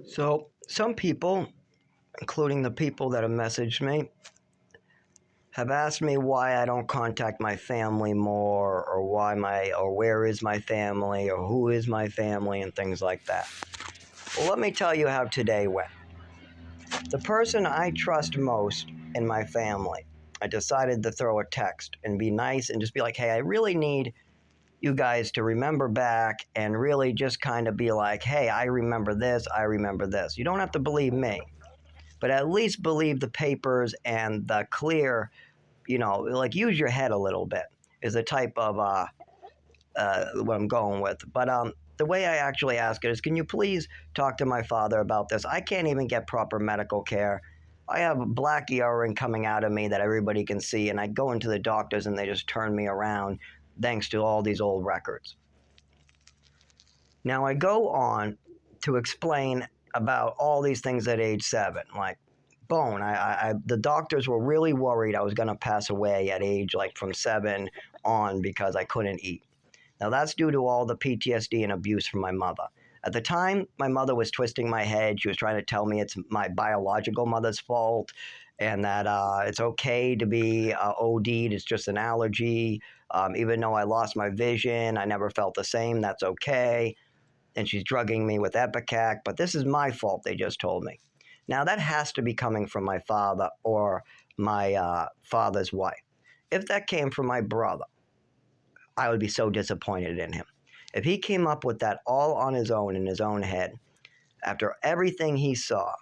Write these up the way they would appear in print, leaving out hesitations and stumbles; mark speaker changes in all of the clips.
Speaker 1: So, some people, including the people that have messaged me, have asked me why I don't contact my family more, or or where is my family, or who is my family, and things like that. Well, let me tell you how today went. The person I trust most in my family, I decided to throw a text and be nice and just be like, hey, I really need you guys to remember back and really just kind of be like, hey, I remember this, I remember this. You don't have to believe me, but at least believe the papers and the clear, like use your head a little bit is the type of what I'm going with. But the way I actually ask it is, can you please talk to my father about this? I can't even get proper medical care. I have a black urine coming out of me that everybody can see, and I go into the doctors and they just turn me around thanks to all these old records. Now I go on to explain about all these things at age 7, like bone. The doctors were really worried I was going to pass away at age like from 7 on because I couldn't eat. Now, that's due to all the PTSD and abuse from my mother. At the time, my mother was twisting my head. She was trying to tell me it's my biological mother's fault and that it's okay to be OD'd. It's just an allergy. Even though I lost my vision, I never felt the same. That's okay. And she's drugging me with Epicac. But this is my fault, they just told me. Now, that has to be coming from my father or my father's wife. If that came from my brother, I would be so disappointed in him. If he came up with that all on his own in his own head, after everything he saw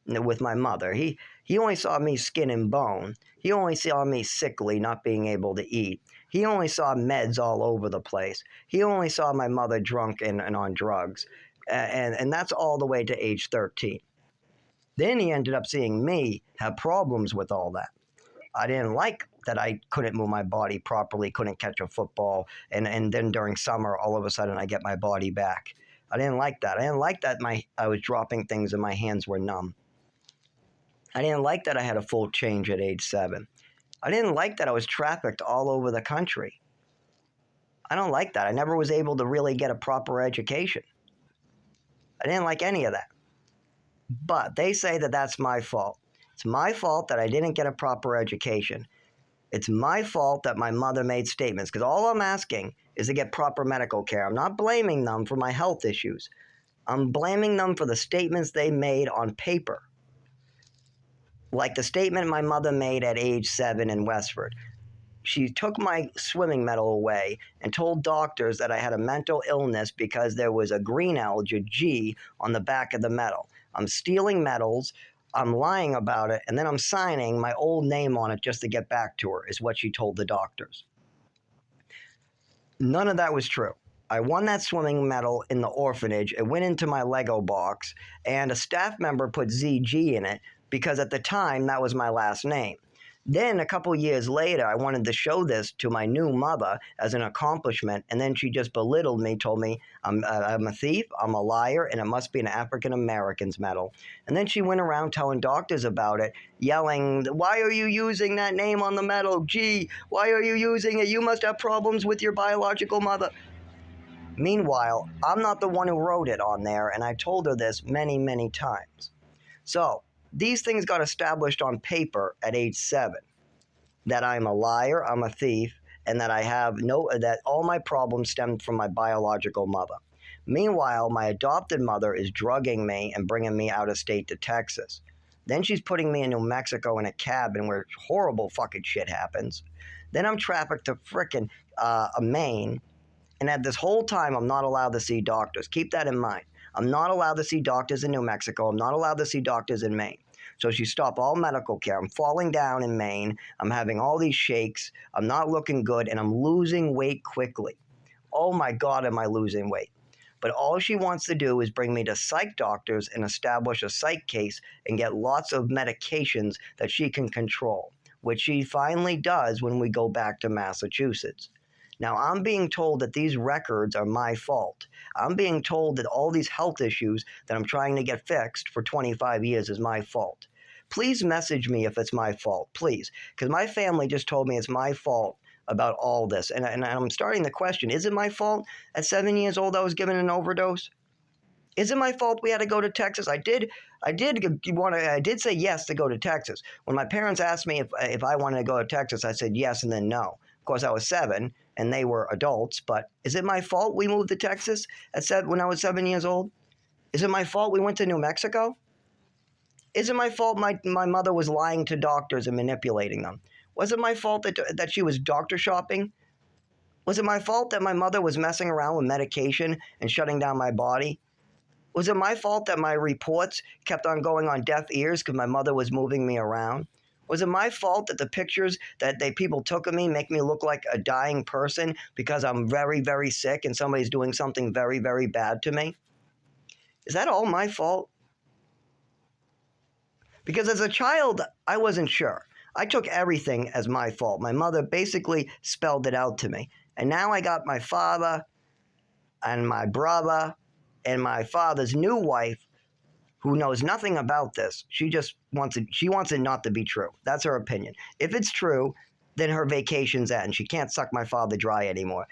Speaker 1: with my mother, he only saw me skin and bone. He only saw me sickly, not being able to eat. He only saw meds all over the place. He only saw my mother drunk and on drugs. And that's all the way to age 13. Then he ended up seeing me have problems with all that. I didn't like that I couldn't move my body properly, couldn't catch a football, and then during summer, all of a sudden, I get my body back. I didn't like that. I didn't like that I was dropping things and my hands were numb. I didn't like that I had a full change at age 7. I didn't like that I was trafficked all over the country. I don't like that. I never was able to really get a proper education. I didn't like any of that. But they say that that's my fault. It's my fault that I didn't get a proper education. It's my fault that my mother made statements, because all I'm asking is to get proper medical care. I'm not blaming them for my health issues. I'm blaming them for the statements they made on paper. Like the statement my mother made at age 7 in Westford. She took my swimming medal away and told doctors that I had a mental illness because there was a green algae G on the back of the medal. I'm stealing medals, I'm lying about it, and then I'm signing my old name on it just to get back to her, is what she told the doctors. None of that was true. I won that swimming medal in the orphanage. It went into my Lego box, and a staff member put ZG in it because at the time that was my last name. Then a couple years later, I wanted to show this to my new mother as an accomplishment, and then she just belittled me, told me I'm a thief, I'm a liar, and it must be an African American's medal. And then she went around telling doctors about it, yelling, "Why are you using that name on the medal? Gee, why are you using it? You must have problems with your biological mother." Meanwhile, I'm not the one who wrote it on there, and I told her this many, many times. So, these things got established on paper at age 7, that I'm a liar, I'm a thief, and that that all my problems stemmed from my biological mother. Meanwhile, my adopted mother is drugging me and bringing me out of state to Texas. Then she's putting me in New Mexico in a cabin where horrible fucking shit happens. Then I'm trafficked to frickin' Maine, and at this whole time, I'm not allowed to see doctors. Keep that in mind. I'm not allowed to see doctors in New Mexico. I'm not allowed to see doctors in Maine. So she stopped all medical care. I'm falling down in Maine. I'm having all these shakes. I'm not looking good, and I'm losing weight quickly. Oh my God, am I losing weight? But all she wants to do is bring me to psych doctors and establish a psych case and get lots of medications that she can control, which she finally does when we go back to Massachusetts. Now, I'm being told that these records are my fault. I'm being told that all these health issues that I'm trying to get fixed for 25 years is my fault. Please message me if it's my fault, please, because my family just told me it's my fault about all this. And I'm starting to question, is it my fault? At 7 years old, I was given an overdose? Is it my fault we had to go to Texas? I did say yes to go to Texas. When my parents asked me if I wanted to go to Texas, I said yes and then no. Of course, I was 7 and they were adults, but is it my fault we moved to Texas when I was 7 years old? Is it my fault we went to New Mexico? Is it my fault my mother was lying to doctors and manipulating them? Was it my fault that she was doctor shopping? Was it my fault that my mother was messing around with medication and shutting down my body? Was it my fault that my reports kept on going on deaf ears because my mother was moving me around? Was it my fault that the pictures that people took of me make me look like a dying person because I'm very, very sick and somebody's doing something very, very bad to me? Is that all my fault? Because as a child, I wasn't sure. I took everything as my fault. My mother basically spelled it out to me. And now I got my father and my brother and my father's new wife who knows nothing about this. She wants it not to be true. That's her opinion. If it's true, then her vacation's end. She can't suck my father dry anymore.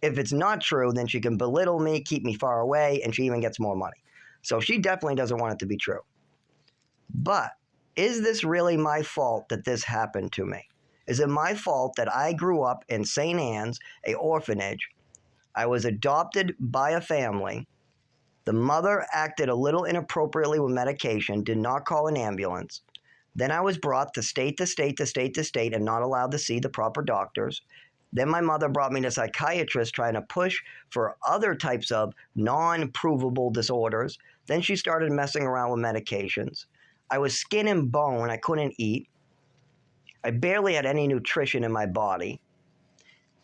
Speaker 1: If it's not true, then she can belittle me, keep me far away, and she even gets more money. So she definitely doesn't want it to be true. But is this really my fault that this happened to me? Is it my fault that I grew up in St. Anne's, an orphanage? I was adopted by a family. The mother acted a little inappropriately with medication, did not call an ambulance. Then I was brought to state to state to state to state and not allowed to see the proper doctors. Then my mother brought me to psychiatrists trying to push for other types of non-provable disorders. Then she started messing around with medications. I was skin and bone. I couldn't eat. I barely had any nutrition in my body.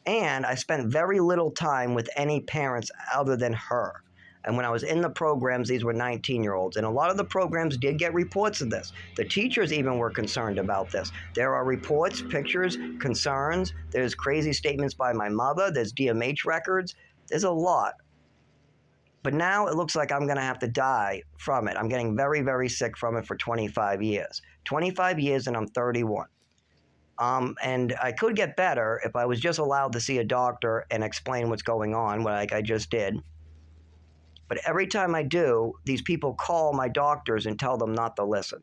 Speaker 1: And I spent very little time with any parents other than her. And when I was in the programs, these were 19-year-olds. And a lot of the programs did get reports of this. The teachers even were concerned about this. There are reports, pictures, concerns. There's crazy statements by my mother. There's DMH records. There's a lot. But now it looks like I'm going to have to die from it. I'm getting very, very sick from it for 25 years. 25 years and I'm 31. And I could get better if I was just allowed to see a doctor and explain what's going on, like I just did. But every time I do, these people call my doctors and tell them not to listen.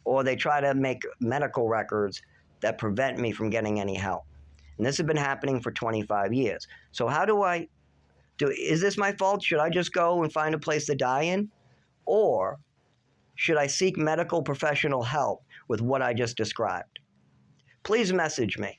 Speaker 1: Or they try to make medical records that prevent me from getting any help. And this has been happening for 25 years. So how do I is this my fault? Should I just go and find a place to die in? Or should I seek medical professional help with what I just described? Please message me.